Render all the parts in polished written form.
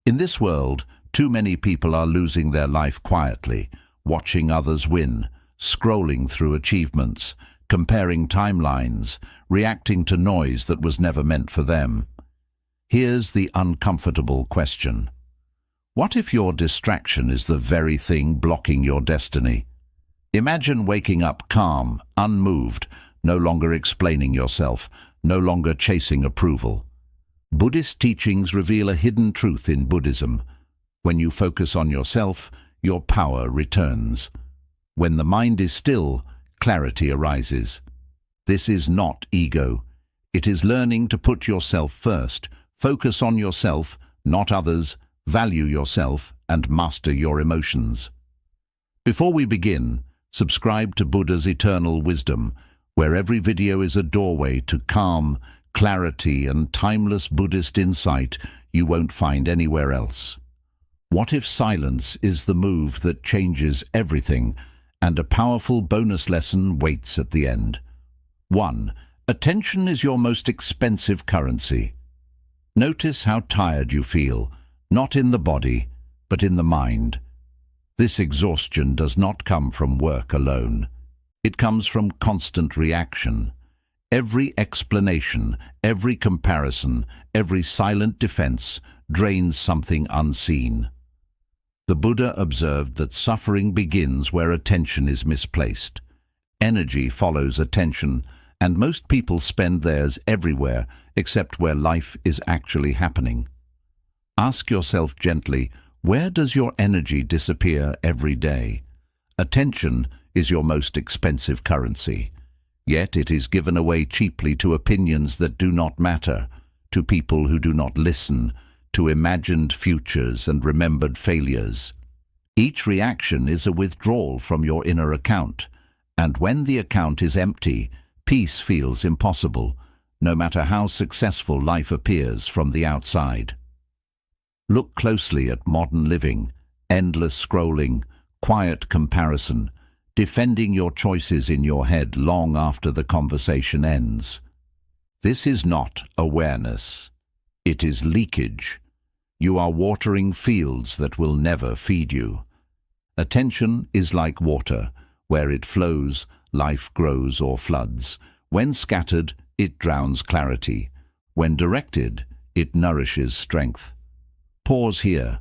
In this world, too many people are losing their life quietly, watching others win, scrolling through achievements, comparing timelines, reacting to noise that was never meant for them. Here's the uncomfortable question. What if your distraction is the very thing blocking your destiny? Imagine waking up calm, unmoved, no longer explaining yourself, no longer chasing approval. Buddhist teachings reveal a hidden truth in Buddhism. When you focus on yourself, your power returns. When the mind is still, clarity arises. This is not ego. It is learning to put yourself first, focus on yourself, not others, value yourself, and master your emotions. Before we begin, subscribe to Buddha's Eternal Wisdom, where every video is a doorway to calm, clarity, and timeless Buddhist insight you won't find anywhere else. What if silence is the move that changes everything, and a powerful bonus lesson waits at the end? 1. Attention is your most expensive currency. Notice how tired you feel, not in the body, but in the mind. This exhaustion does not come from work alone. It comes from constant reaction. Every explanation, every comparison, every silent defense drains something unseen. The Buddha observed that suffering begins where attention is misplaced. Energy follows attention, and most people spend theirs everywhere except where life is actually happening. Ask yourself gently, where does your energy disappear every day? Attention is your most expensive currency. Yet it is given away cheaply to opinions that do not matter, to people who do not listen, to imagined futures and remembered failures. Each reaction is a withdrawal from your inner account, and when the account is empty, peace feels impossible, no matter how successful life appears from the outside. Look closely at modern living, endless scrolling, quiet comparison, defending your choices in your head long after the conversation ends. This is not awareness. It is leakage. You are watering fields that will never feed you. Attention is like water. Where it flows, life grows or floods. When scattered, it drowns clarity. When directed, it nourishes strength. Pause here.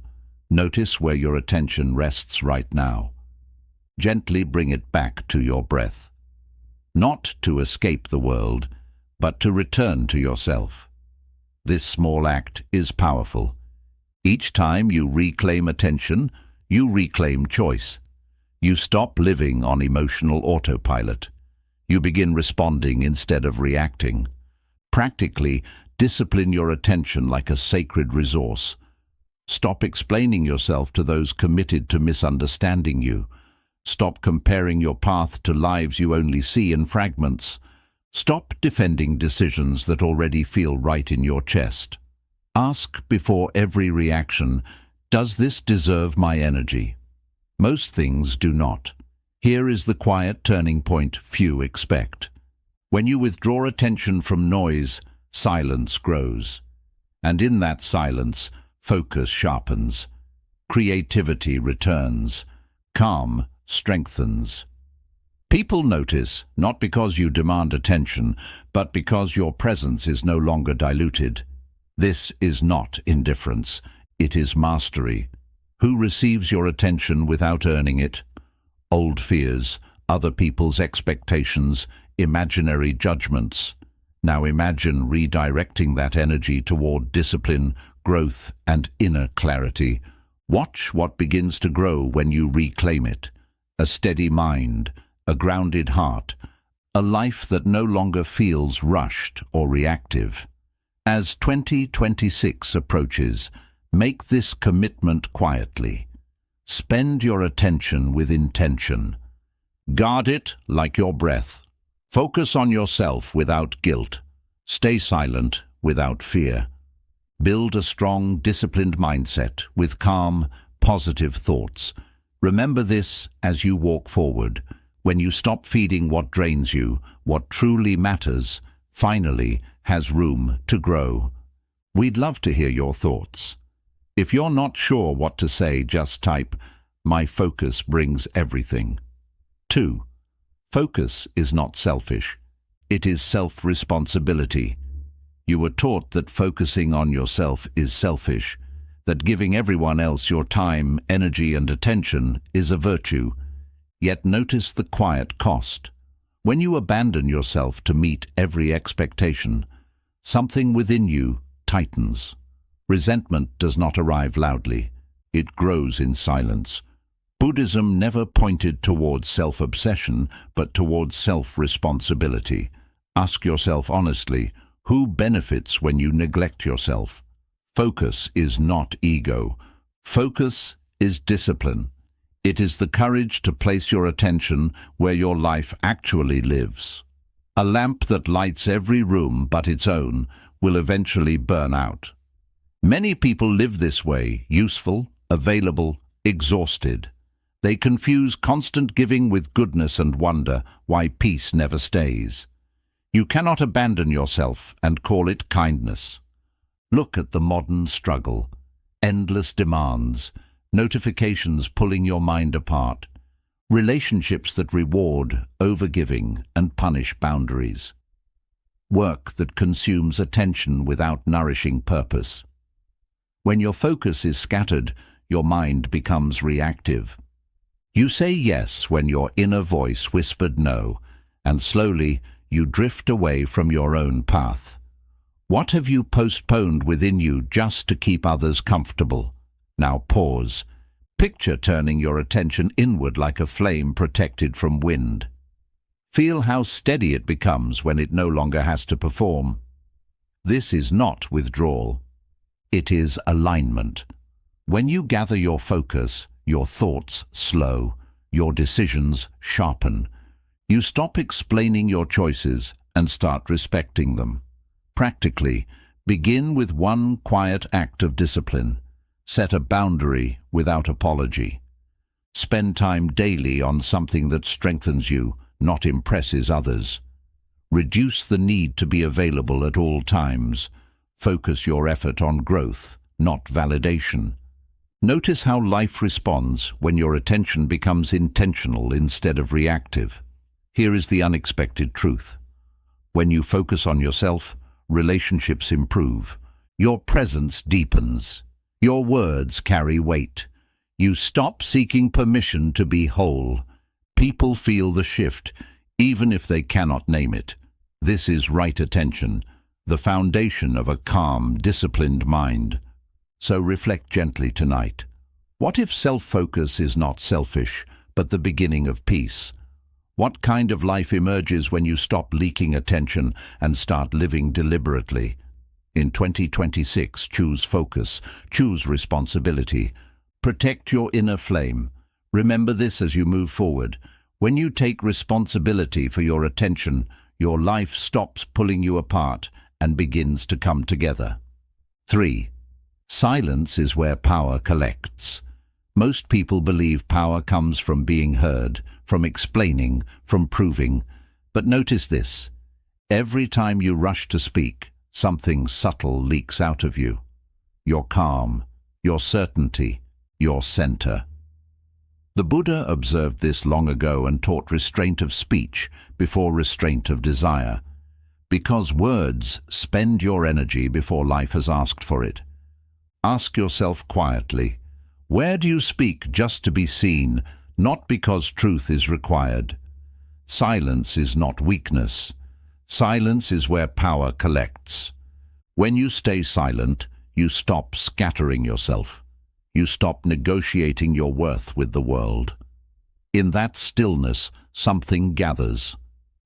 Notice where your attention rests right now. Gently bring it back to your breath. Not to escape the world, but to return to yourself. This small act is powerful. Each time you reclaim attention, you reclaim choice. You stop living on emotional autopilot. You begin responding instead of reacting. Practically, discipline your attention like a sacred resource. Stop explaining yourself to those committed to misunderstanding you. Stop comparing your path to lives you only see in fragments. Stop defending decisions that already feel right in your chest. Ask before every reaction, does this deserve my energy? Most things do not. Here is the quiet turning point few expect. When you withdraw attention from noise, silence grows. And in that silence, focus sharpens. Creativity returns. Calm strengthens. People notice, not because you demand attention, but because your presence is no longer diluted. This is not indifference. It is mastery. Who receives your attention without earning it? Old fears, other people's expectations, imaginary judgments. Now imagine redirecting that energy toward discipline, growth, and inner clarity. Watch what begins to grow when you reclaim it. A steady mind, a grounded heart, a life that no longer feels rushed or reactive. As 2026 approaches, make this commitment quietly. Spend your attention with intention. Guard it like your breath. Focus on yourself without guilt. Stay silent without fear. Build a strong, disciplined mindset with calm, positive thoughts. Remember this as you walk forward. When you stop feeding what drains you, what truly matters, finally has room to grow. We'd love to hear your thoughts. If you're not sure what to say, just type, "My focus brings everything." 2. Focus is not selfish. It is self-responsibility. You were taught that focusing on yourself is selfish, that giving everyone else your time, energy, and attention is a virtue. Yet notice the quiet cost. When you abandon yourself to meet every expectation, something within you tightens. Resentment does not arrive loudly. It grows in silence. Buddhism never pointed towards self-obsession, but towards self-responsibility. Ask yourself honestly, who benefits when you neglect yourself? Focus is not ego. Focus is discipline. It is the courage to place your attention where your life actually lives. A lamp that lights every room but its own will eventually burn out. Many people live this way, useful, available, exhausted. They confuse constant giving with goodness and wonder why peace never stays. You cannot abandon yourself and call it kindness. Look at the modern struggle. Endless demands, notifications pulling your mind apart, relationships that reward overgiving and punish boundaries, work that consumes attention without nourishing purpose. When your focus is scattered, your mind becomes reactive. You say yes when your inner voice whispered no, and slowly you drift away from your own path. What have you postponed within you just to keep others comfortable? Now pause. Picture turning your attention inward like a flame protected from wind. Feel how steady it becomes when it no longer has to perform. This is not withdrawal. It is alignment. When you gather your focus, your thoughts slow, your decisions sharpen. You stop explaining your choices and start respecting them. Practically, begin with one quiet act of discipline. Set a boundary without apology. Spend time daily on something that strengthens you, not impresses others. Reduce the need to be available at all times. Focus your effort on growth, not validation. Notice how life responds when your attention becomes intentional instead of reactive. Here is the unexpected truth. When you focus on yourself, relationships improve. Your presence deepens. Your words carry weight. You stop seeking permission to be whole. People feel the shift, even if they cannot name it. This is right attention, the foundation of a calm, disciplined mind. So reflect gently tonight. What if self-focus is not selfish, but the beginning of peace? What kind of life emerges when you stop leaking attention and start living deliberately? In 2026, choose focus, choose responsibility. Protect your inner flame. Remember this as you move forward. When you take responsibility for your attention, your life stops pulling you apart and begins to come together. 3. Silence is where power collects. Most people believe power comes from being heard, from explaining, from proving. But notice this. Every time you rush to speak, something subtle leaks out of you. Your calm, your certainty, your center. The Buddha observed this long ago and taught restraint of speech before restraint of desire. Because words spend your energy before life has asked for it. Ask yourself quietly, where do you speak just to be seen, not because truth is required? Silence is not weakness. Silence is where power collects. When you stay silent, you stop scattering yourself. You stop negotiating your worth with the world. In that stillness, something gathers.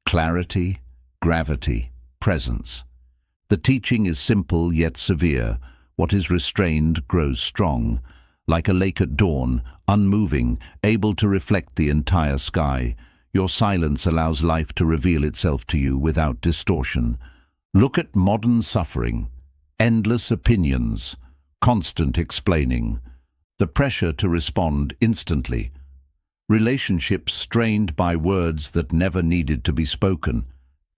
Clarity, gravity, presence. The teaching is simple yet severe. What is restrained grows strong. Like a lake at dawn, unmoving, able to reflect the entire sky, your silence allows life to reveal itself to you without distortion. Look at modern suffering, endless opinions, constant explaining, the pressure to respond instantly, relationships strained by words that never needed to be spoken,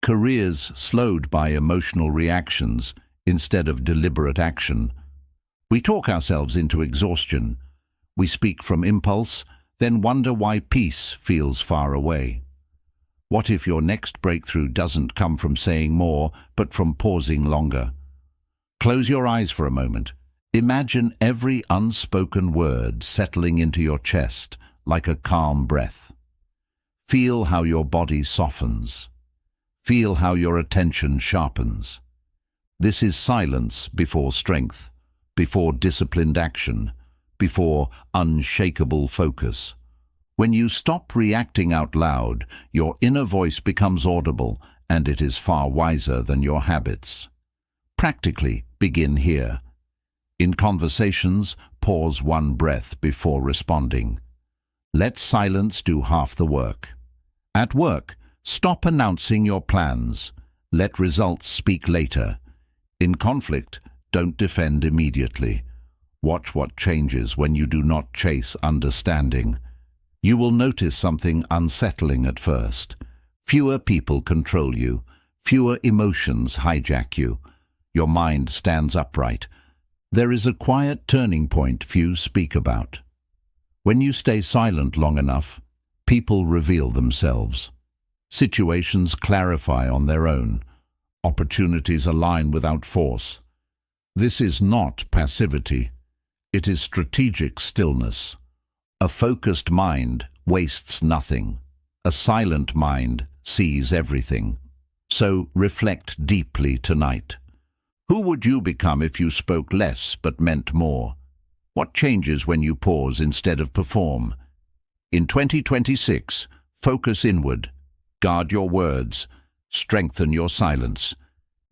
careers slowed by emotional reactions instead of deliberate action. We talk ourselves into exhaustion. We speak from impulse, then wonder why peace feels far away. What if your next breakthrough doesn't come from saying more, but from pausing longer? Close your eyes for a moment. Imagine every unspoken word settling into your chest like a calm breath. Feel how your body softens. Feel how your attention sharpens. This is silence before strength, before disciplined action, before unshakable focus. When you stop reacting out loud, your inner voice becomes audible, and it is far wiser than your habits. Practically, begin here. In conversations, pause one breath before responding. Let silence do half the work. At work, stop announcing your plans. Let results speak later. In conflict, don't defend immediately. Watch what changes when you do not chase understanding. You will notice something unsettling at first. Fewer people control you. Fewer emotions hijack you. Your mind stands upright. There is a quiet turning point few speak about. When you stay silent long enough, people reveal themselves. Situations clarify on their own. Opportunities align without force. This is not passivity. It is strategic stillness. A focused mind wastes nothing. A silent mind sees everything. So reflect deeply tonight. Who would you become if you spoke less but meant more? What changes when you pause instead of perform? In 2026, focus inward. Guard your words. Strengthen your silence.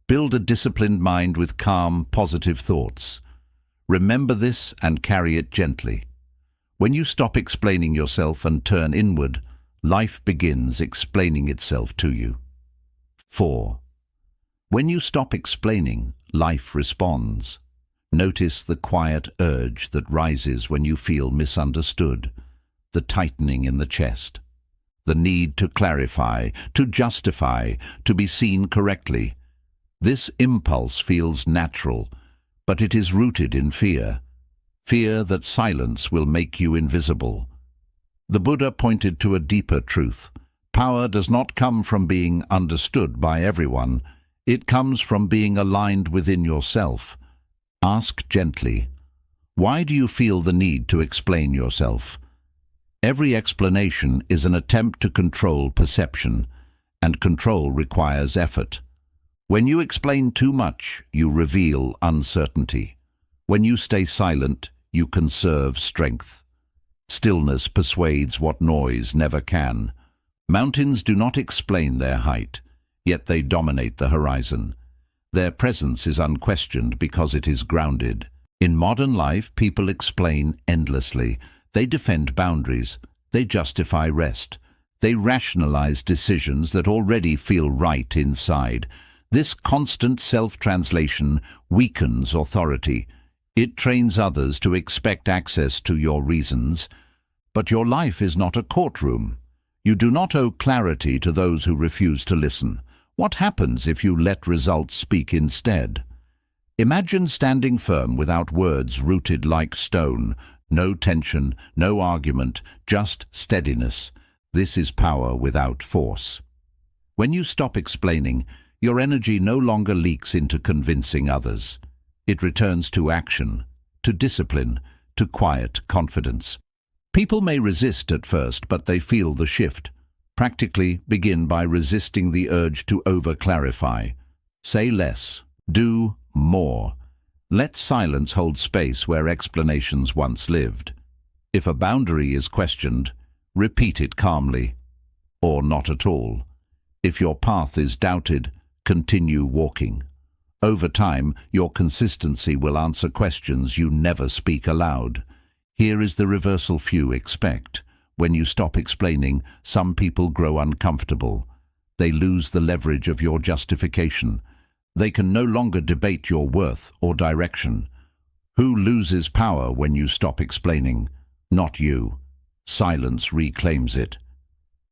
Build a disciplined mind with calm, positive thoughts. Remember this and carry it gently. When you stop explaining yourself and turn inward, life begins explaining itself to you. 4. When you stop explaining, life responds. Notice the quiet urge that rises when you feel misunderstood, the tightening in the chest, the need to clarify, to justify, to be seen correctly. This impulse feels natural, but it is rooted in fear. Fear that silence will make you invisible. The Buddha pointed to a deeper truth. Power does not come from being understood by everyone. It comes from being aligned within yourself. Ask gently, why do you feel the need to explain yourself? Every explanation is an attempt to control perception, and control requires effort. When you explain too much, you reveal uncertainty. When you stay silent, you conserve strength. Stillness persuades what noise never can. Mountains do not explain their height, yet they dominate the horizon. Their presence is unquestioned because it is grounded. In modern life, people explain endlessly. They defend boundaries. They justify rest. They rationalize decisions that already feel right inside. This constant self-translation weakens authority. It trains others to expect access to your reasons. But your life is not a courtroom. You do not owe clarity to those who refuse to listen. What happens if you let results speak instead? Imagine standing firm without words rooted like stone. No tension, no argument, just steadiness. This is power without force. When you stop explaining, your energy no longer leaks into convincing others. It returns to action, to discipline, to quiet confidence. People may resist at first, but they feel the shift. Practically begin by resisting the urge to over-clarify. Say less. Do more. Let silence hold space where explanations once lived. If a boundary is questioned, repeat it calmly, or not at all. If your path is doubted, continue walking. Over time, your consistency will answer questions you never speak aloud. Here is the reversal few expect. When you stop explaining, some people grow uncomfortable. They lose the leverage of your justification. They can no longer debate your worth or direction. Who loses power when you stop explaining? Not you. Silence reclaims it.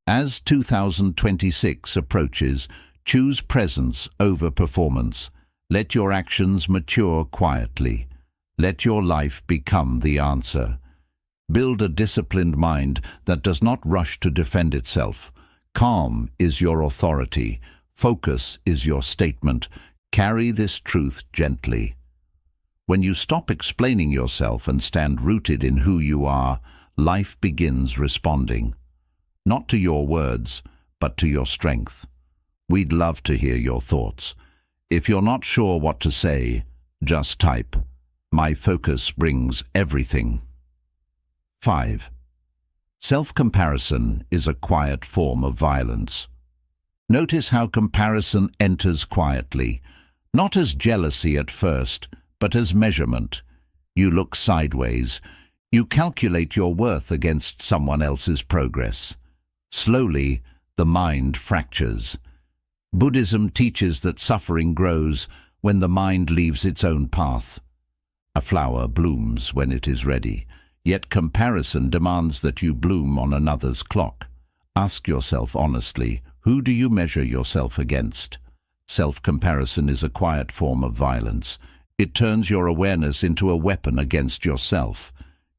As 2026 approaches, choose presence over performance. Let your actions mature quietly. Let your life become the answer. Build a disciplined mind that does not rush to defend itself. Calm is your authority. Focus is your statement. Carry this truth gently. When you stop explaining yourself and stand rooted in who you are, life begins responding. Not to your words, but to your strength. We'd love to hear your thoughts. If you're not sure what to say, just type, "My focus brings everything." 5. Self-comparison is a quiet form of violence. Notice how comparison enters quietly, not as jealousy at first, but as measurement. You look sideways. You calculate your worth against someone else's progress. Slowly, the mind fractures. Buddhism teaches that suffering grows when the mind leaves its own path. A flower blooms when it is ready, yet comparison demands that you bloom on another's clock. Ask yourself honestly, who do you measure yourself against? Self-comparison is a quiet form of violence. It turns your awareness into a weapon against yourself.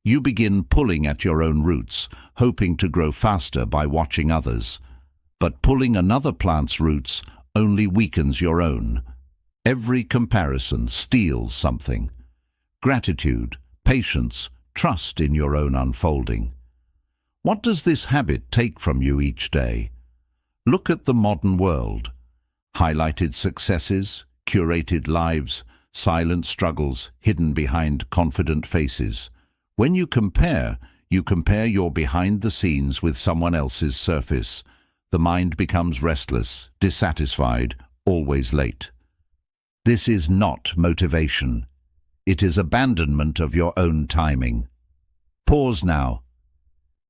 You begin pulling at your own roots, hoping to grow faster by watching others. But pulling another plant's roots only weakens your own. Every comparison steals something. Gratitude, patience, trust in your own unfolding. What does this habit take from you each day? Look at the modern world. Highlighted successes, curated lives, silent struggles hidden behind confident faces. When you compare your behind the scenes with someone else's surface. The mind becomes restless, dissatisfied, always late. This is not motivation. It is abandonment of your own timing. Pause now.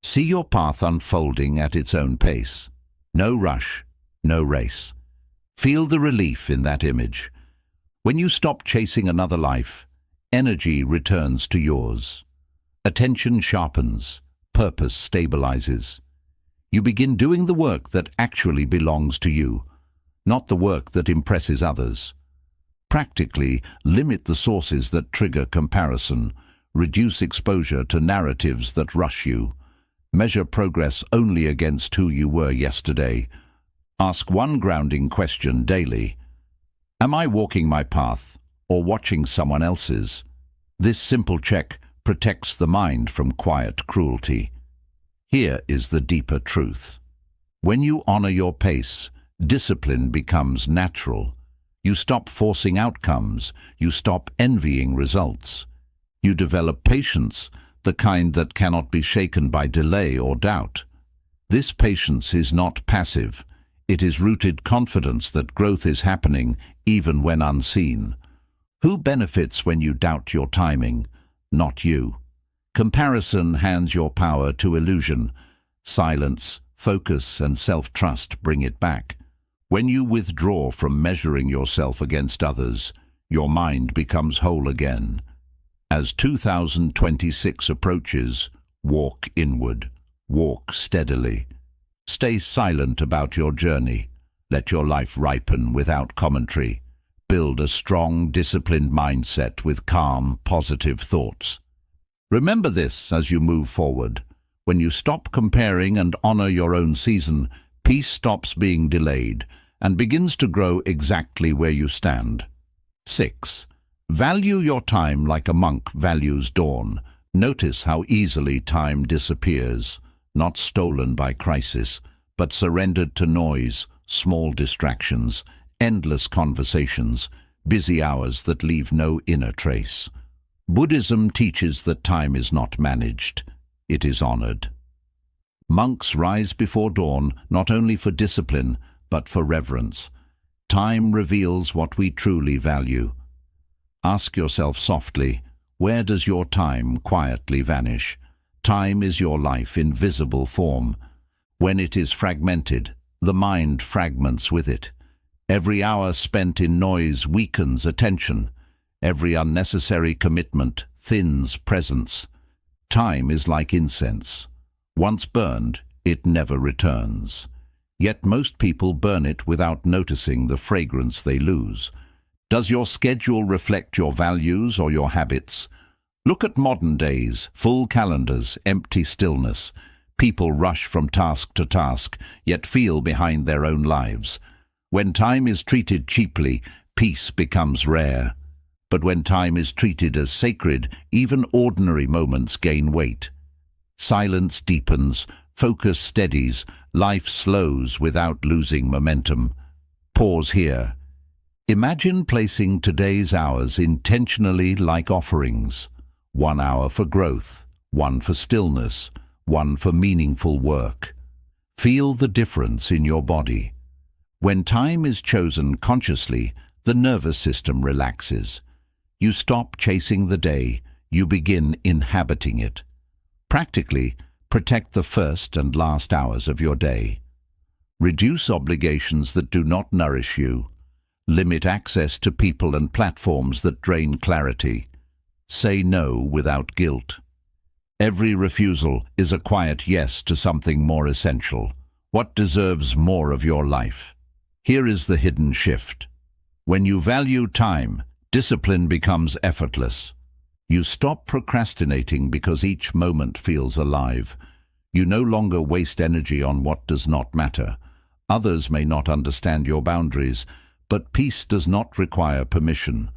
See your path unfolding at its own pace. No rush, no race. Feel the relief in that image. When you stop chasing another life, energy returns to yours. Attention sharpens, purpose stabilizes. You begin doing the work that actually belongs to you, not the work that impresses others. Practically, limit the sources that trigger comparison. Reduce exposure to narratives that rush you. Measure progress only against who you were yesterday. Ask one grounding question daily. Am I walking my path or watching someone else's? This simple check protects the mind from quiet cruelty. Here is the deeper truth. When you honor your pace, discipline becomes natural. You stop forcing outcomes. You stop envying results. You develop patience, the kind that cannot be shaken by delay or doubt. This patience is not passive. It is rooted confidence that growth is happening even when unseen. Who benefits when you doubt your timing? Not you. Comparison hands your power to illusion. Silence, focus, and self-trust bring it back. When you withdraw from measuring yourself against others, your mind becomes whole again. As 2026 approaches, walk inward. Walk steadily. Stay silent about your journey. Let your life ripen without commentary. Build a strong, disciplined mindset with calm, positive thoughts. Remember this as you move forward. When you stop comparing and honor your own season, peace stops being delayed and begins to grow exactly where you stand. 6. Value your time like a monk values dawn. Notice how easily time disappears, not stolen by crisis, but surrendered to noise, small distractions, endless conversations, busy hours that leave no inner trace. Buddhism teaches that time is not managed, it is honored. Monks rise before dawn not only for discipline, but for reverence. Time reveals what we truly value. Ask yourself softly, where does your time quietly vanish? Time is your life in visible form. When it is fragmented, the mind fragments with it. Every hour spent in noise weakens attention. Every unnecessary commitment thins presence. Time is like incense. Once burned, it never returns. Yet most people burn it without noticing the fragrance they lose. Does your schedule reflect your values or your habits? Look at modern days, full calendars, empty stillness. People rush from task to task, yet feel behind their own lives. When time is treated cheaply, peace becomes rare. But when time is treated as sacred, even ordinary moments gain weight. Silence deepens, focus steadies, life slows without losing momentum. Pause here. Imagine placing today's hours intentionally like offerings. 1 hour for growth, 1 for stillness, 1 for meaningful work. Feel the difference in your body. When time is chosen consciously, the nervous system relaxes. You stop chasing the day, you begin inhabiting it. Practically, protect the first and last hours of your day. Reduce obligations that do not nourish you. Limit access to people and platforms that drain clarity. Say no without guilt. Every refusal is a quiet yes to something more essential. What deserves more of your life? Here is the hidden shift. When you value time, discipline becomes effortless. You stop procrastinating because each moment feels alive. You no longer waste energy on what does not matter. Others may not understand your boundaries, but peace does not require permission.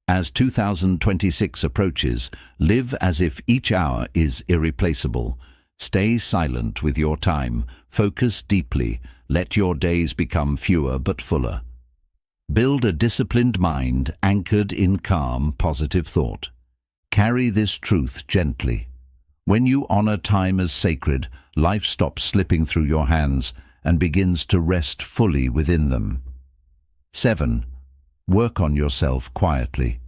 As 2026 approaches, live as if each hour is irreplaceable. Stay silent with your time. Focus deeply. Let your days become fewer but fuller. Build a disciplined mind anchored in calm, positive thought. Carry this truth gently. When you honor time as sacred, life stops slipping through your hands and begins to rest fully within them. 7. Work on yourself quietly.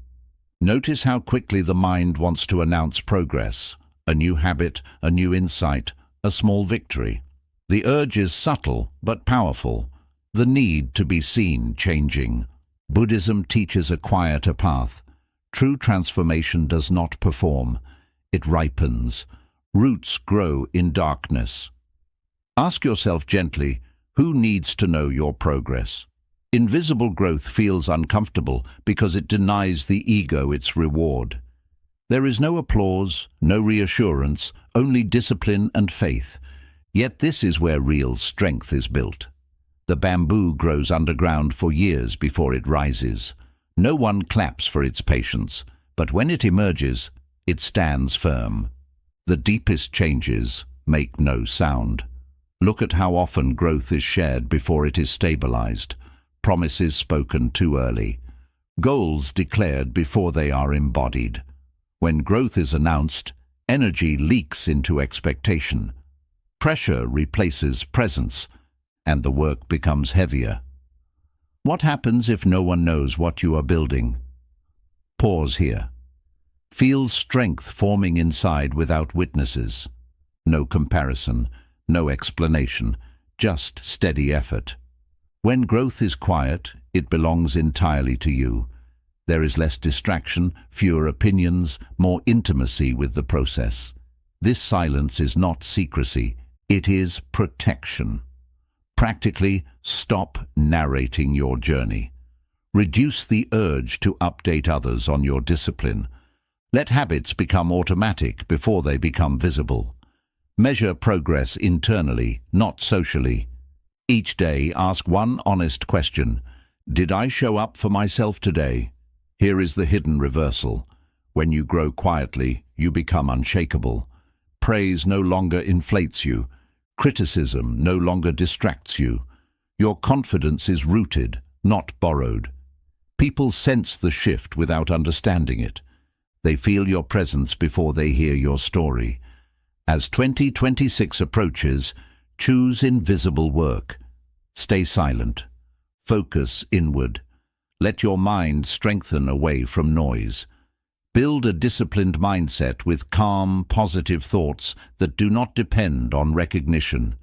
Notice how quickly the mind wants to announce progress, a new habit, a new insight, a small victory. The urge is subtle but powerful. The need to be seen changing. Buddhism teaches a quieter path. True transformation does not perform. It ripens. Roots grow in darkness. Ask yourself gently, who needs to know your progress? Invisible growth feels uncomfortable because it denies the ego its reward. There is no applause, no reassurance, only discipline and faith. Yet this is where real strength is built. The bamboo grows underground for years before it rises. No one claps for its patience, but when it emerges, it stands firm. The deepest changes make no sound. Look at how often growth is shared before it is stabilized. Promises spoken too early. Goals declared before they are embodied. When growth is announced, energy leaks into expectation. Pressure replaces presence, and the work becomes heavier. What happens if no one knows what you are building? Pause here. Feel strength forming inside without witnesses. No comparison, no explanation, just steady effort. When growth is quiet, it belongs entirely to you. There is less distraction, fewer opinions, more intimacy with the process. This silence is not secrecy, it is protection. Practically, stop narrating your journey. Reduce the urge to update others on your discipline. Let habits become automatic before they become visible. Measure progress internally, not socially. Each day, ask one honest question. Did I show up for myself today? Here is the hidden reversal. When you grow quietly, you become unshakable. Praise no longer inflates you. Criticism no longer distracts you. Your confidence is rooted, not borrowed. People sense the shift without understanding it. They feel your presence before they hear your story. As 2026 approaches, choose invisible work. Stay silent. Focus inward. Let your mind strengthen away from noise. Build a disciplined mindset with calm, positive thoughts that do not depend on recognition.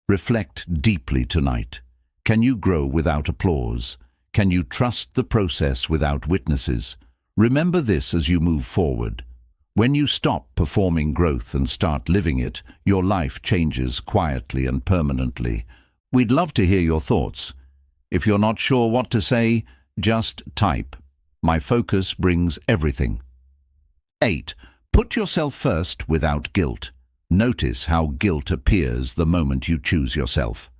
Reflect deeply tonight. Can you grow without applause? Can you trust the process without witnesses? Remember this as you move forward. When you stop performing growth and start living it, your life changes quietly and permanently. We'd love to hear your thoughts. If you're not sure what to say, just type. My focus brings everything. 8. Put yourself first without guilt. Notice how guilt appears the moment you choose yourself.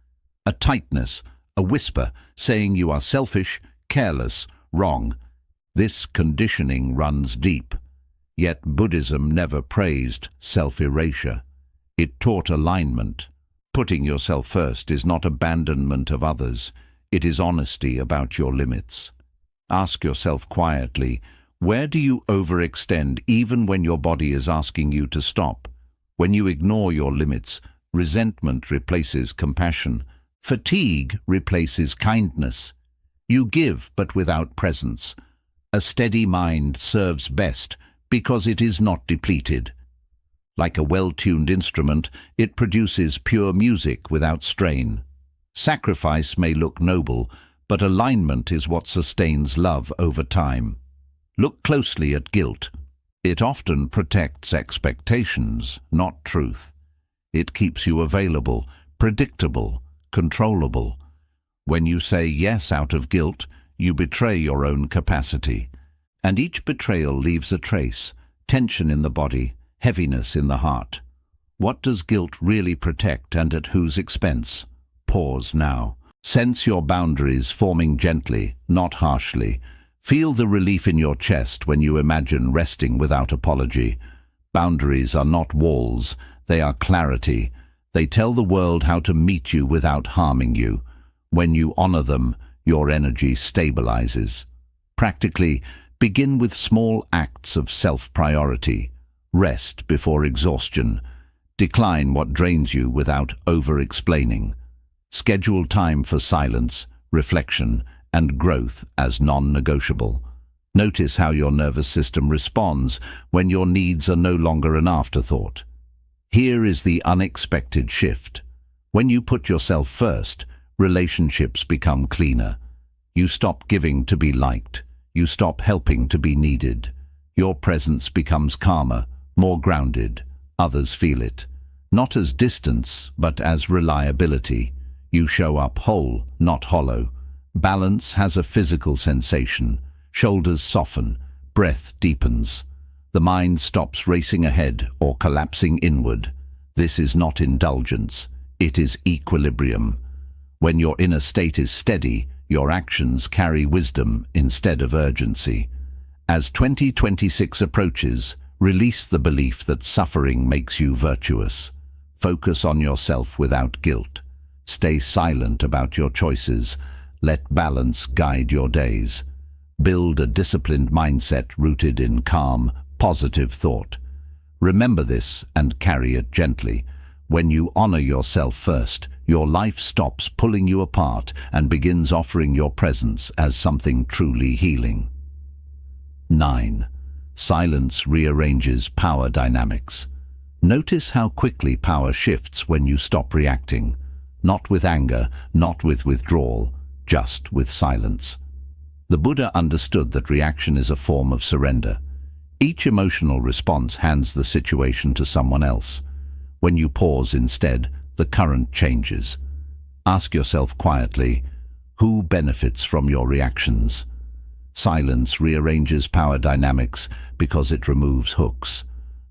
A tightness, a whisper, saying you are selfish, careless, wrong. This conditioning runs deep. Yet Buddhism never praised self-erasure. It taught alignment. Putting yourself first is not abandonment of others. It is honesty about your limits. Ask yourself quietly, where do you overextend even when your body is asking you to stop? When you ignore your limits, resentment replaces compassion. Fatigue replaces kindness. You give but without presence. A steady mind serves best because it is not depleted. Like a well-tuned instrument, it produces pure music without strain. Sacrifice may look noble, but alignment is what sustains love over time. Look closely at guilt. It often protects expectations, not truth. It keeps you available, predictable, controllable. When you say yes out of guilt, you betray your own capacity. And each betrayal leaves a trace, tension in the body, heaviness in the heart. What does guilt really protect, and at whose expense? Pause now. Sense your boundaries forming gently, not harshly. Feel the relief in your chest when you imagine resting without apology. Boundaries are not walls, they are clarity. They tell the world how to meet you without harming you. When you honor them, your energy stabilizes. Practically, begin with small acts of self-priority. Rest before exhaustion. Decline what drains you without over-explaining. Schedule time for silence, reflection, and growth as non-negotiable. Notice how your nervous system responds when your needs are no longer an afterthought. Here is the unexpected shift. When you put yourself first, relationships become cleaner. You stop giving to be liked. You stop helping to be needed. Your presence becomes calmer, more grounded. Others feel it. Not as distance, but as reliability. You show up whole, not hollow. Balance has a physical sensation. Shoulders soften, breath deepens. The mind stops racing ahead or collapsing inward. This is not indulgence. It is equilibrium. When your inner state is steady, your actions carry wisdom instead of urgency. As 2026 approaches, release the belief that suffering makes you virtuous. Focus on yourself without guilt. Stay silent about your choices. Let balance guide your days. Build a disciplined mindset rooted in calm, positive thought. Remember this and carry it gently. When you honor yourself first, your life stops pulling you apart and begins offering your presence as something truly healing. 9. Silence rearranges power dynamics. Notice how quickly power shifts when you stop reacting. Not with anger, not with withdrawal, just with silence. The Buddha understood that reaction is a form of surrender. Each emotional response hands the situation to someone else. When you pause instead, the current changes. Ask yourself quietly, who benefits from your reactions? Silence rearranges power dynamics because it removes hooks.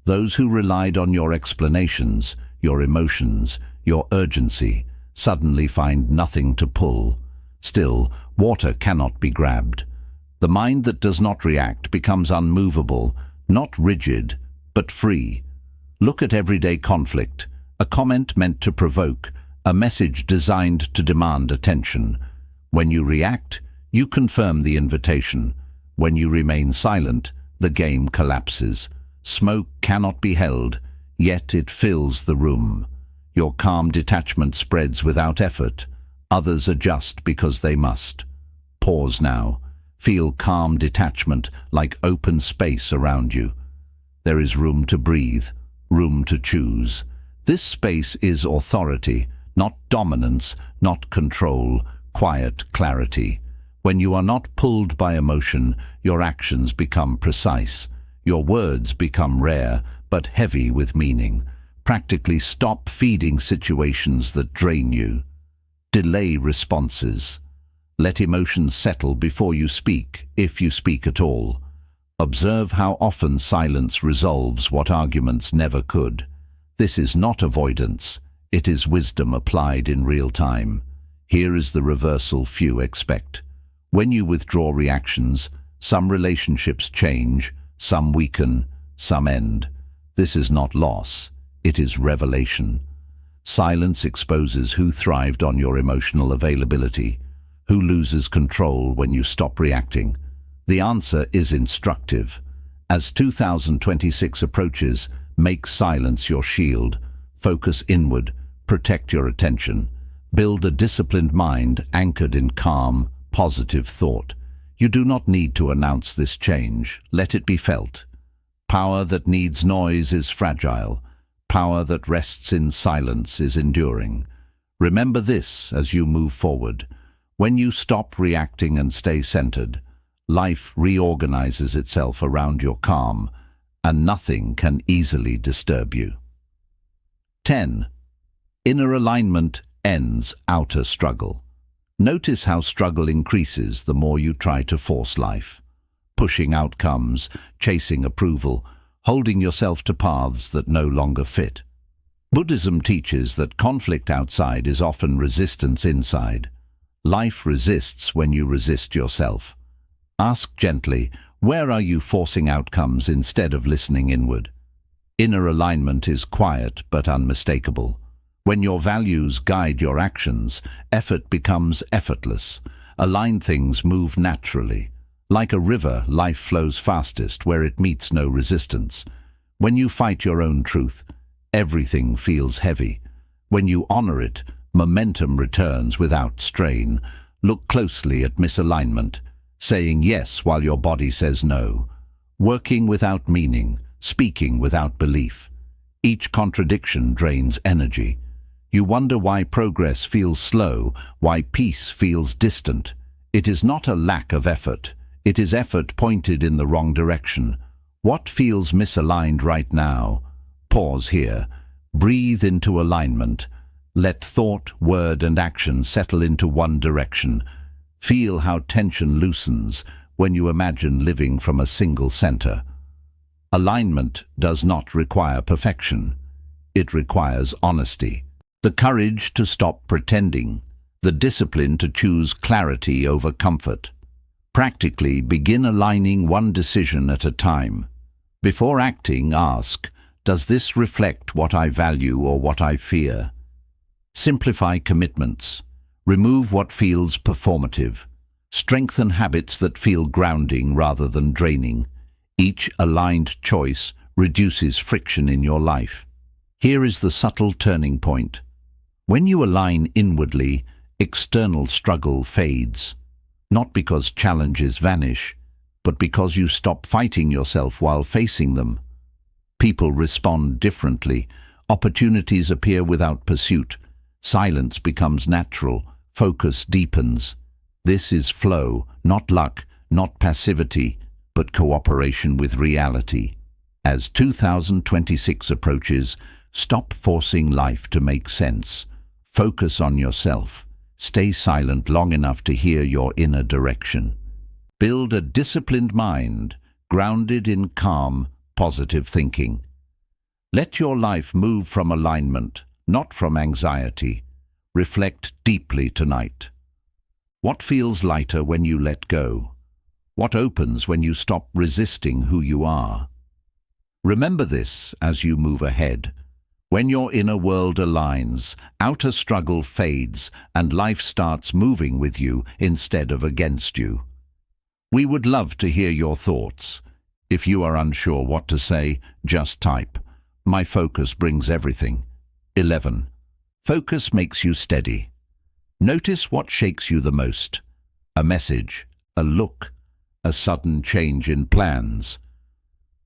Those who relied on your explanations, your emotions, your urgency, suddenly find nothing to pull. Still, water cannot be grabbed. The mind that does not react becomes unmovable, not rigid, but free. Look at everyday conflict, a comment meant to provoke, a message designed to demand attention. When you react, you confirm the invitation. When you remain silent, the game collapses. Smoke cannot be held, yet it fills the room. Your calm detachment spreads without effort. Others adjust because they must. Pause now. Feel calm detachment like open space around you. There is room to breathe, room to choose. This space is authority, not dominance, not control, quiet clarity. When you are not pulled by emotion, your actions become precise. Your words become rare, but heavy with meaning. Practically stop feeding situations that drain you. Delay responses. Let emotions settle before you speak, if you speak at all. Observe how often silence resolves what arguments never could. This is not avoidance, it is wisdom applied in real time. Here is the reversal few expect. When you withdraw reactions, some relationships change, some weaken, some end. This is not loss, it is revelation. Silence exposes who thrived on your emotional availability, who loses control when you stop reacting. The answer is instructive. As 2026 approaches, make silence your shield. Focus inward, protect your attention. Build a disciplined mind anchored in calm, positive thought. You do not need to announce this change. Let it be felt. Power that needs noise is fragile. Power that rests in silence is enduring. Remember this as you move forward. When you stop reacting and stay centered, life reorganizes itself around your calm, and nothing can easily disturb you. 10. Inner alignment ends outer struggle. Notice how struggle increases the more you try to force life. Pushing outcomes, chasing approval, holding yourself to paths that no longer fit. Buddhism teaches that conflict outside is often resistance inside. Life resists when you resist yourself. Ask gently, where are you forcing outcomes instead of listening inward? Inner alignment is quiet but unmistakable. When your values guide your actions, effort becomes effortless. Aligned things move naturally. Like a river, life flows fastest where it meets no resistance. When you fight your own truth, everything feels heavy. When you honor it, momentum returns without strain. Look closely at misalignment. Saying yes while your body says no, working without meaning, speaking without belief. Each contradiction drains energy. You wonder why progress feels slow, why peace feels distant. It is not a lack of effort, it is effort pointed in the wrong direction. What feels misaligned right now? Pause here, breathe into alignment. Let thought, word and action settle into one direction. Feel how tension loosens when you imagine living from a single center. Alignment does not require perfection. It requires honesty. The courage to stop pretending. The discipline to choose clarity over comfort. Practically, begin aligning one decision at a time. Before acting, ask, does this reflect what I value or what I fear? Simplify commitments. Remove what feels performative. Strengthen habits that feel grounding rather than draining. Each aligned choice reduces friction in your life. Here is the subtle turning point. When you align inwardly, external struggle fades. Not because challenges vanish, but because you stop fighting yourself while facing them. People respond differently. Opportunities appear without pursuit. Silence becomes natural. Focus deepens. This is flow, not luck, not passivity, but cooperation with reality. As 2026 approaches, stop forcing life to make sense. Focus on yourself. Stay silent long enough to hear your inner direction. Build a disciplined mind, grounded in calm, positive thinking. Let your life move from alignment, not from anxiety. Reflect deeply tonight. What feels lighter when you let go? What opens when you stop resisting who you are? Remember this as you move ahead. When your inner world aligns, outer struggle fades and life starts moving with you instead of against you. We would love to hear your thoughts. If you are unsure what to say, just type, "My focus brings everything." 11. Focus makes you steady. Notice what shakes you the most. A message, a look, a sudden change in plans.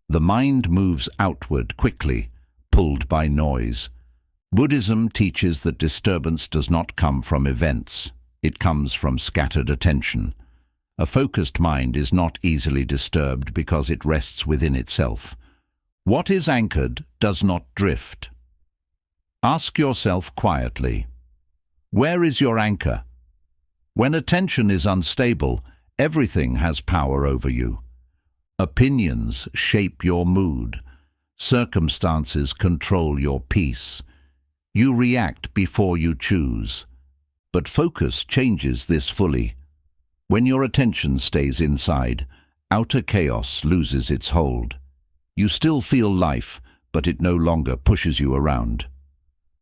The mind moves outward quickly, pulled by noise. Buddhism teaches that disturbance does not come from events. It comes from scattered attention. A focused mind is not easily disturbed because it rests within itself. What is anchored does not drift. Ask yourself quietly, where is your anchor? When attention is unstable, everything has power over you. Opinions shape your mood. Circumstances control your peace. You react before you choose. But focus changes this fully. When your attention stays inside, outer chaos loses its hold. You still feel life, but it no longer pushes you around.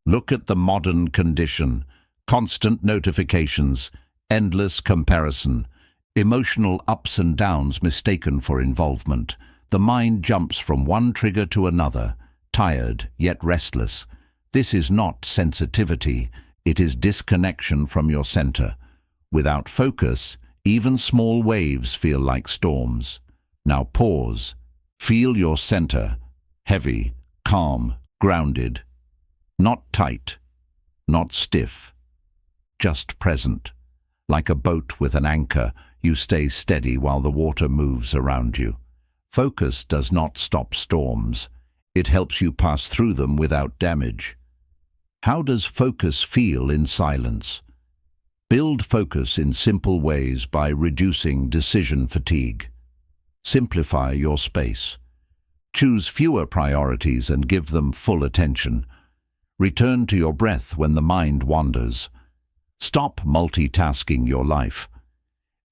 Look at the modern condition. Constant notifications, endless comparison, emotional ups and downs mistaken for involvement. The mind jumps from one trigger to another, tired yet restless. This is not sensitivity, it is disconnection from your center. Without focus, even small waves feel like storms. Now pause. Feel your center, heavy, calm, grounded. Not tight, not stiff, just present. Like a boat with an anchor, you stay steady while the water moves around you. Focus does not stop storms. It helps you pass through them without damage. How does focus feel in silence? Build focus in simple ways by reducing decision fatigue. Simplify your space. Choose fewer priorities and give them full attention. Return to your breath when the mind wanders. Stop multitasking your life.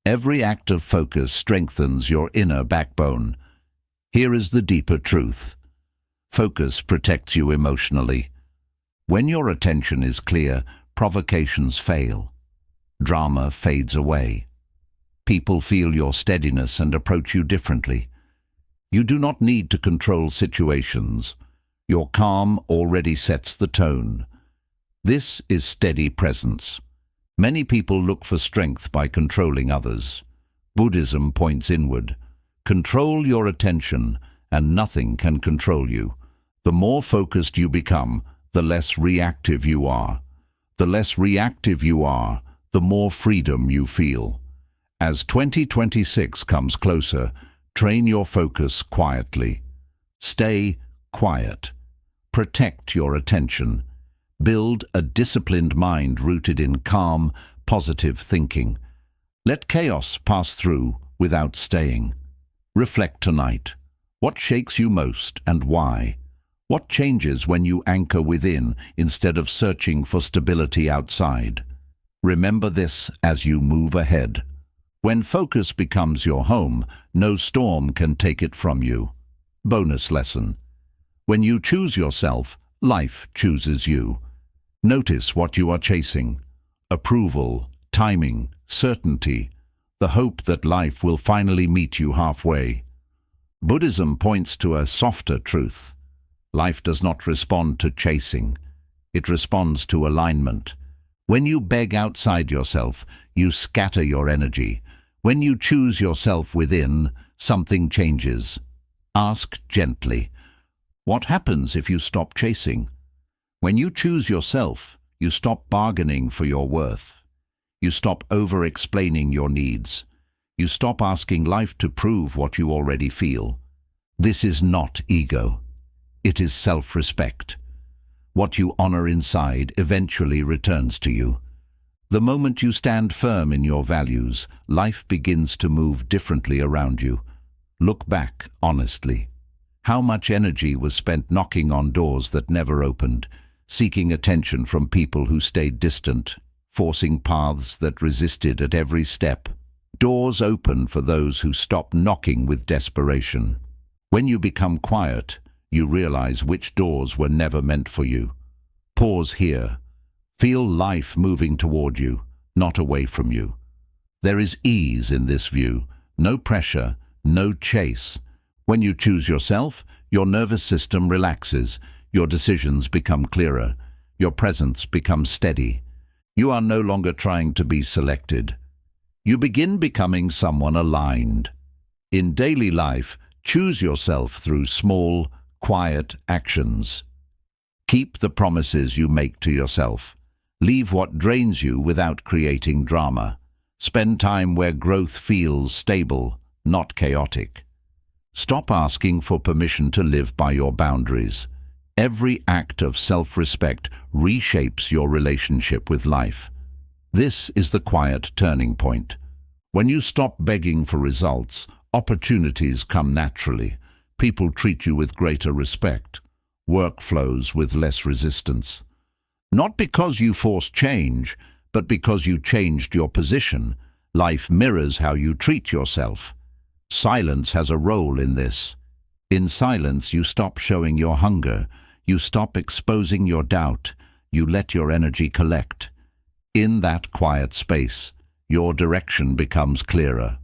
Every act of focus strengthens your inner backbone. Here is the deeper truth. Focus protects you emotionally. When your attention is clear, provocations fail. Drama fades away. People feel your steadiness and approach you differently. You do not need to control situations. Your calm already sets the tone. This is steady presence. Many people look for strength by controlling others. Buddhism points inward. Control your attention, and nothing can control you. The more focused you become, the less reactive you are. The less reactive you are, the more freedom you feel. As 2026 comes closer, train your focus quietly. Stay quiet. Protect your attention. Build a disciplined mind rooted in calm, positive thinking. Let chaos pass through without staying. Reflect tonight. What shakes you most and why? What changes when you anchor within instead of searching for stability outside? Remember this as you move ahead. When focus becomes your home, no storm can take it from you. Bonus lesson. When you choose yourself, life chooses you. Notice what you are chasing. Approval, timing, certainty, the hope that life will finally meet you halfway. Buddhism points to a softer truth. Life does not respond to chasing. It responds to alignment. When you beg outside yourself, you scatter your energy. When you choose yourself within, something changes. Ask gently, what happens if you stop chasing? When you choose yourself, you stop bargaining for your worth. You stop over-explaining your needs. You stop asking life to prove what you already feel. This is not ego. It is self-respect. What you honor inside eventually returns to you. The moment you stand firm in your values, life begins to move differently around you. Look back honestly. How much energy was spent knocking on doors that never opened, seeking attention from people who stayed distant, forcing paths that resisted at every step? Doors open for those who stop knocking with desperation. When you become quiet, you realize which doors were never meant for you. Pause here. Feel life moving toward you, not away from you. There is ease in this view, no pressure, no chase. When you choose yourself, your nervous system relaxes, your decisions become clearer, your presence becomes steady. You are no longer trying to be selected. You begin becoming someone aligned. In daily life, choose yourself through small, quiet actions. Keep the promises you make to yourself. Leave what drains you without creating drama. Spend time where growth feels stable, not chaotic. Stop asking for permission to live by your boundaries. Every act of self-respect reshapes your relationship with life. This is the quiet turning point. When you stop begging for results, Opportunities come naturally. People treat you with greater respect. Work flows with less resistance. Not because you forced change, but because you changed your position. Life mirrors how you treat yourself. Silence has a role in this. In silence, you stop showing your hunger. You stop exposing your doubt. You let your energy collect. In that quiet space, your direction becomes clearer.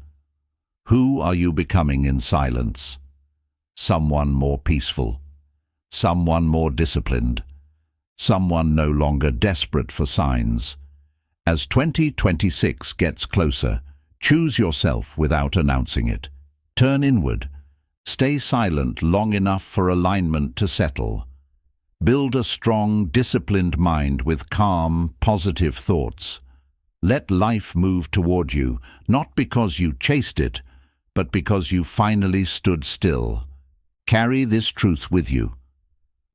Who are you becoming in silence? Someone more peaceful. Someone more disciplined. Someone no longer desperate for signs. As 2026 gets closer, choose yourself without announcing it. Turn inward. Stay silent long enough for alignment to settle. Build a strong, disciplined mind with calm, positive thoughts. Let life move toward you, not because you chased it, but because you finally stood still. Carry this truth with you.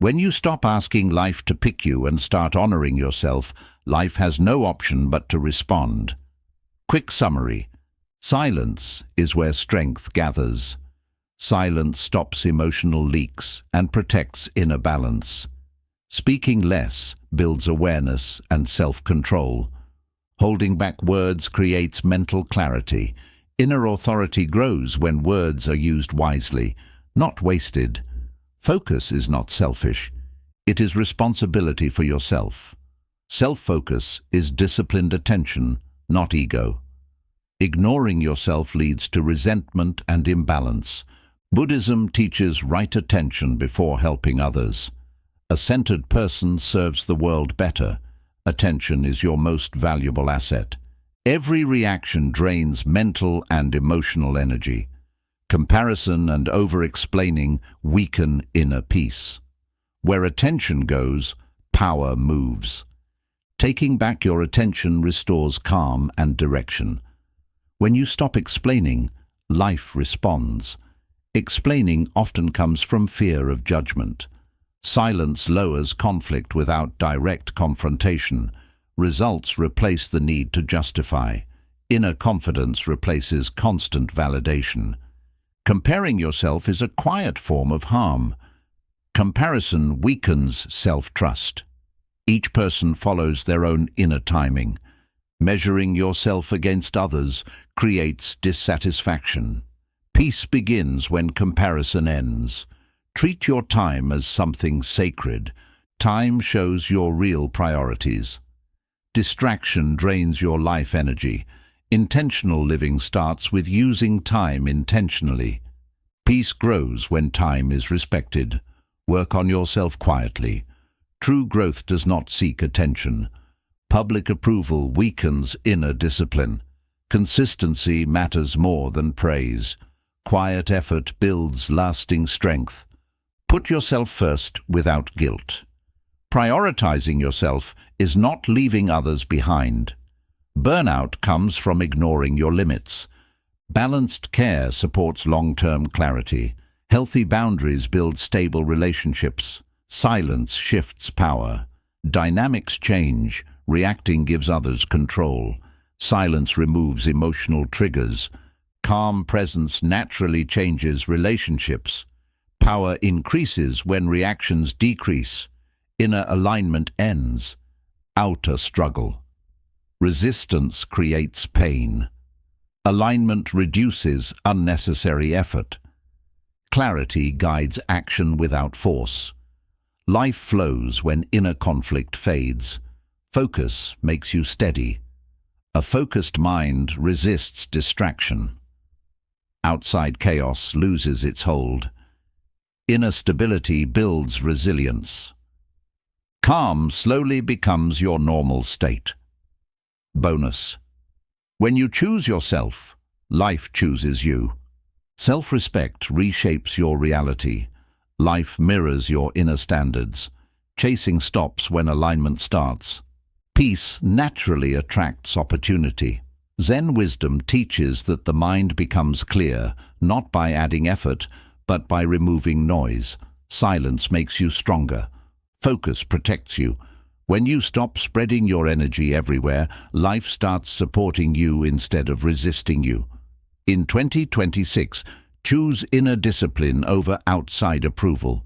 When you stop asking life to pick you and start honoring yourself, life has no option but to respond. Quick summary. Silence is where strength gathers. Silence stops emotional leaks and protects inner balance. Speaking less builds awareness and self-control. Holding back words creates mental clarity. Inner authority grows when words are used wisely, not wasted. Focus is not selfish. It is responsibility for yourself. Self-focus is disciplined attention, not ego. Ignoring yourself leads to resentment and imbalance. Buddhism teaches right attention before helping others. A centered person serves the world better. Attention is your most valuable asset. Every reaction drains mental and emotional energy. Comparison and over-explaining weaken inner peace. Where attention goes, power moves. Taking back your attention restores calm and direction. When you stop explaining, life responds. Explaining often comes from fear of judgment. Silence lowers conflict without direct confrontation. Results replace the need to justify. Inner confidence replaces constant validation. Comparing yourself is a quiet form of harm. Comparison weakens self-trust. Each person follows their own inner timing. Measuring yourself against others creates dissatisfaction. Peace begins when comparison ends. Treat your time as something sacred. Time shows your real priorities. Distraction drains your life energy. Intentional living starts with using time intentionally. Peace grows when time is respected. Work on yourself quietly. True growth does not seek attention. Public approval weakens inner discipline. Consistency matters more than praise. Quiet effort builds lasting strength. Put yourself first without guilt. Prioritizing yourself is not leaving others behind. Burnout comes from ignoring your limits. Balanced care supports long-term clarity. Healthy boundaries build stable relationships. Silence shifts power. Dynamics change. Reacting gives others control. Silence removes emotional triggers. Calm presence naturally changes relationships. Power increases when reactions decrease. Inner alignment ends. Outer struggle. Resistance creates pain. Alignment reduces unnecessary effort. Clarity guides action without force. Life flows when inner conflict fades. Focus makes you steady. A focused mind resists distraction. Outside chaos loses its hold. Inner stability builds resilience. Calm slowly becomes your normal state. Bonus. When you choose yourself, life chooses you. Self-respect reshapes your reality. Life mirrors your inner standards. Chasing stops when alignment starts. Peace naturally attracts opportunity. Zen wisdom teaches that the mind becomes clear, not by adding effort, but by removing noise. Silence makes you stronger. Focus protects you. When you stop spreading your energy everywhere, life starts supporting you instead of resisting you. In 2026, choose inner discipline over outside approval.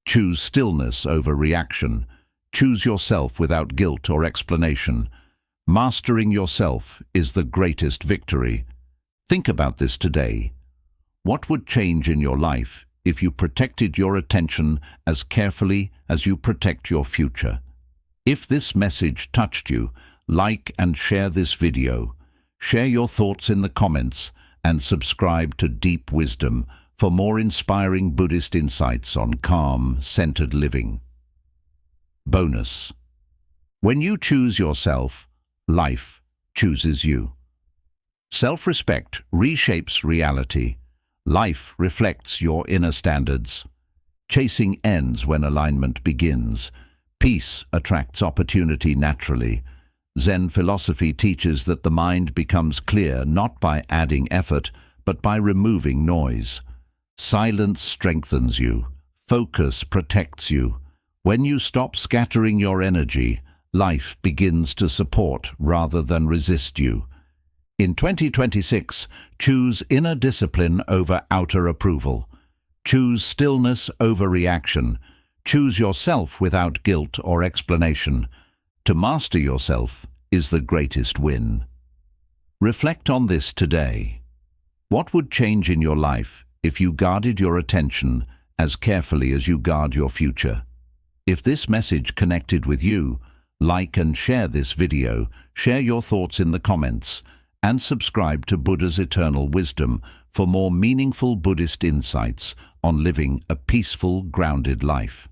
Choose stillness over reaction. Choose yourself without guilt or explanation. Mastering yourself is the greatest victory. Think about this today. What would change in your life if you protected your attention as carefully as you protect your future? If this message touched you, like and share this video. Share your thoughts in the comments and subscribe to Deep Wisdom for more inspiring Buddhist insights on calm, centered living. Bonus. When you choose yourself, life chooses you. Self-respect reshapes reality. Life reflects your inner standards. Chasing ends when alignment begins. Peace attracts opportunity naturally. Zen philosophy teaches that the mind becomes clear not by adding effort, but by removing noise. Silence strengthens you. Focus protects you. When you stop scattering your energy, life begins to support rather than resist you. In 2026, choose inner discipline over outer approval. Choose stillness over reaction. Choose yourself without guilt or explanation. To master yourself is the greatest win. Reflect on this today. What would change in your life if you guarded your attention as carefully as you guard your future? If this message connected with you, like and share this video, share your thoughts in the comments, and subscribe to Buddha's Eternal Wisdom for more meaningful Buddhist insights on living a peaceful, grounded life.